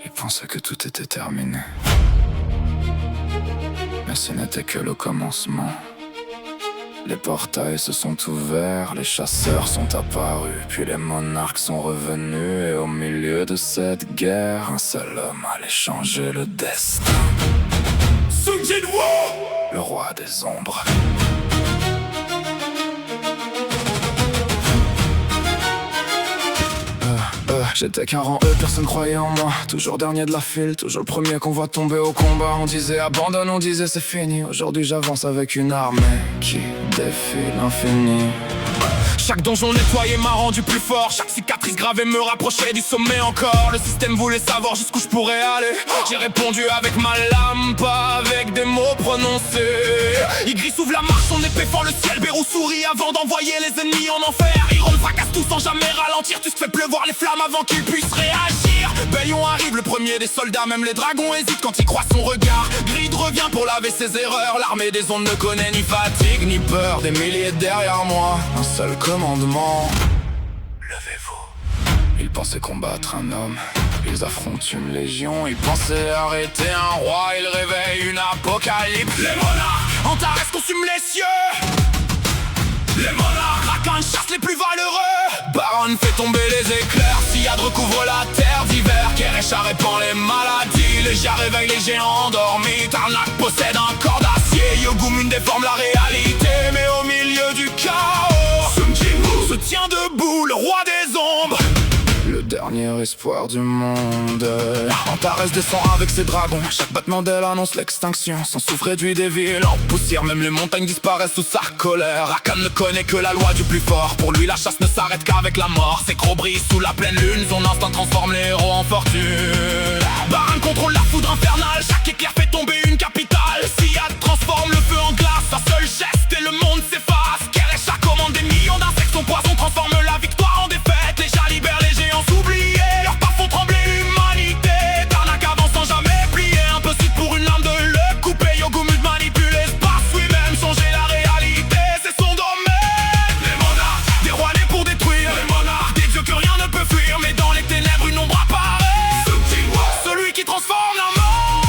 Il pensait que tout était terminé. Mais ce n'était que le commencement. Les portails se sont ouverts, les chasseurs sont apparus, puis les monarques sont revenus. Et au milieu de cette guerre, un seul homme allait changer le destin. Sung Jin-woo, le roi des ombres. J'étais qu'un rang E, personne croyait en moi. Toujours dernier de la file, toujours le premier qu'on voit tomber au combat. On disait abandonne, on disait c'est fini. Aujourd'hui j'avance avec une armée qui défie l'infini. Chaque donjon nettoyé m'a rendu plus fort. Chaque cicatrice gravée me rapprochait du sommet encore. Le système voulait savoir jusqu'où je pourrais aller. J'ai répondu avec ma lame, pas avec des mots prononcés. Ygritte ouvre la marche, son épée fend le ciel. Bérou sourit avant d'envoyer les ennemis en enfer. Iron fracasse tout sans jamais ralentir. Tu te fais pleuvoir les flammes avant qu'ils puissent réagir. Bayon arrive, le premier des soldats. Même les dragons hésitent quand ils croisent son regard. Grid revient pour laver ses erreurs. L'armée des ondes ne connaît ni fatigue ni peur. Des milliers derrière moi, un seul commandement. Levez-vous. Ils pensaient combattre un homme, ils affrontent une légion. Ils pensaient arrêter un roi, ils réveillent une apocalypse. Les monarques, Antares consume les cieux. Les monarques, Rakan chasse les plus valeureux. Baron fait tomber les éclairs. Siyad recouvre la terre d'hiver. Kerecha répand les maladies. Légia réveille les géants endormis. Tarnak possède un corps d'acier. Yogumun déforme la réalité. Mais au milieu du chaos, Sung Jin-woo se tient debout, le roi des ombres. Le dernier espoir du monde. Antares descend avec ses dragons. Chaque battement d'aile annonce l'extinction. Son souffle réduit des villes en poussière. Même les montagnes disparaissent sous sa colère. Rakan ne connaît que la loi du plus fort. Pour lui la chasse ne s'arrête qu'avec la mort. Ses crocs brillent sous la pleine lune. Son instinct transforme les héros en fortune. Baron contrôle la foudre infernale. Chaque éclair fait tomber une capitale. Siyad transforme le feu en glace. Un seul geste et le monde s'efface. Kerecha commande des millions d'insectes. Son poison transforme la victoire en défaite. Les chats libèrent les géants oubliés. Leurs pas font trembler l'humanité. Tarnak avance sans jamais plier. Impossible pour une lame de le couper. Yogumun manipule l'espace, lui-même changer la réalité. C'est son domaine. Les monarques, des rois nés pour détruire. Les monarques, des dieux que rien ne peut fuir. Mais dans les ténèbres une ombre apparaît. Celui qui transforme la mort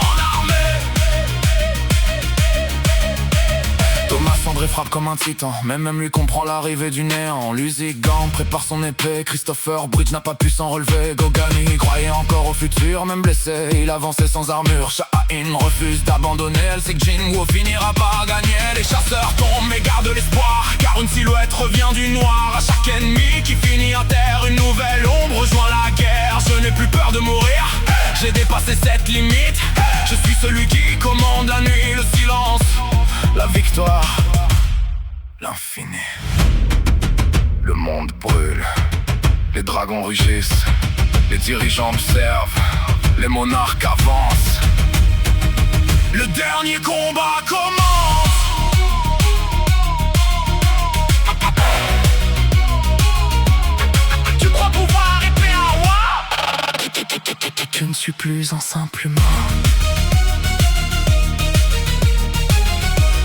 en armée. Thomas André frappe comme un titan. Même lui comprend l'arrivée du néant. Lusigan prépare son épée. Christopher Bridge n'a pas pu s'en relever. Gogani croyait encore au futur. Même blessé, il avançait sans armure. Sha'in refuse d'abandonner. Elle sait que Jin-woo finira par gagner. Les chasseurs tombent mais gardent l'espoir. Car une silhouette revient du noir. À chaque ennemi qui finit à terre, une nouvelle ombre rejoint la guerre. Je n'ai plus peur de mourir. J'ai dépassé cette limite. Je suis celui qui commande la nuit. Le silence, la victoire, l'infini. Le monde brûle, les dragons rugissent, les dirigeants observent, les monarques avancent. Le dernier combat commence. Tu crois pouvoir épée à roi? Je ne suis plus un simple humain.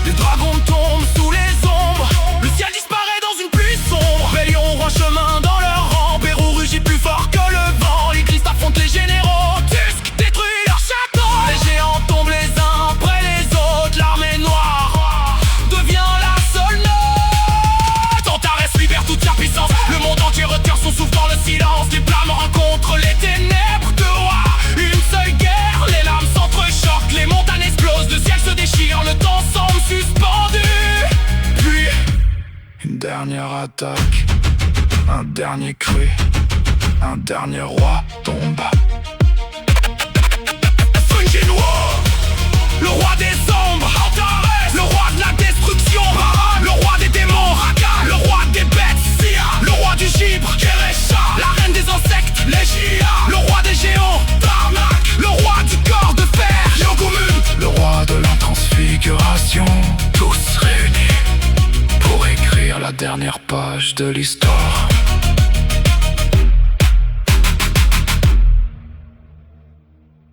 Les dragons tombent sous les ombres. Le ciel disparaît dans une pluie sombre. Bélion rend chemin dans leur rang. Bérou rugit plus fort que le vent. Les Ygritte affrontent les généraux. Tusk détruit leur château. Les géants tombent les uns après les autres. L'armée noire devient la seule note. Antares libère toute sa puissance. Le monde entier retient son souffle dans le silence. Les flammes rencontrent les ténèbres de roi. Une seule guerre, les lames s'entrechoquent. Les montagnes explosent, le ciel se déchire. Le temps semble suspendu. Puis une dernière attaque, un dernier cri, un dernier roi tombe. Sung Jin-woo, le roi des ombres. Antares, le roi de la destruction. Baron, le roi des démons. Rakan, le roi des bêtes. Siyad, le roi du givre. Kerecha, la reine des insectes. Légia, le roi des géants. Tarnak, le roi du corps de fer. Yogumun, le roi de la transfiguration. Tous réunis pour écrire la dernière page de l'histoire.